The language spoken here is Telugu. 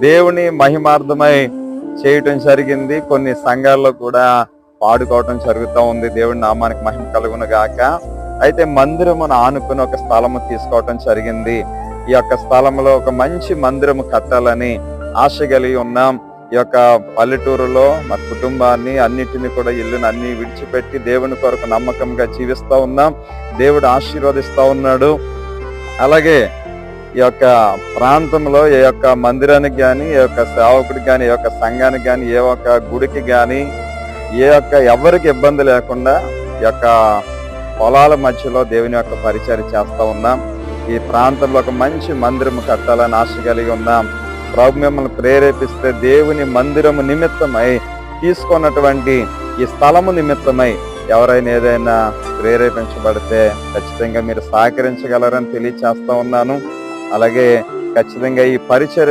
దేవుని మహిమార్థమై చేయటం జరిగింది. కొన్ని సంఘాల్లో కూడా పాడుకోవటం జరుగుతూ ఉంది. దేవుని నామానికి మహిమ కలుగును గాక. అయితే మందిరమును ఆనుకుని ఒక స్థలము తీసుకోవటం జరిగింది. ఈ యొక్క స్థలంలో ఒక మంచి మందిరము కట్టాలని ఆశ కలిగి ఉన్నాం. ఈ యొక్క పల్లెటూరులో మా కుటుంబాన్ని అన్నిటిని కూడా ఇల్లుని అన్ని విడిచిపెట్టి దేవుని కొరకు నమ్మకంగా జీవిస్తూ ఉన్నాం. దేవుడు ఆశీర్వదిస్తూ ఉన్నాడు. అలాగే ఈ యొక్క ప్రాంతంలో ఏ యొక్క మందిరానికి కానీ, ఏ యొక్క సేవకుడికి కానీ, ఏ యొక్క సంఘానికి కానీ, ఏ ఒక్క గుడికి కానీ ఎవరికి ఇబ్బంది లేకుండా ఈ యొక్క పొలాల మధ్యలో దేవుని యొక్క పరిచర్య చేస్తూ ఉన్నాం. ఈ ప్రాంతంలో ఒక మంచి మందిరము కట్టాలని ఆశ కలిగి ఉన్నాం. ప్రభు మిమ్మల్ని ప్రేరేపిస్తే దేవుని మందిరము నిమిత్తమై తీసుకున్నటువంటి ఈ స్థలము నిమిత్తమై ఎవరైనా ఏదైనా ప్రేరేపించబడితే ఖచ్చితంగా మీరు సహకరించగలరని తెలియచేస్తా ఉన్నాను. అలాగే ఖచ్చితంగా ఈ పరిచర్య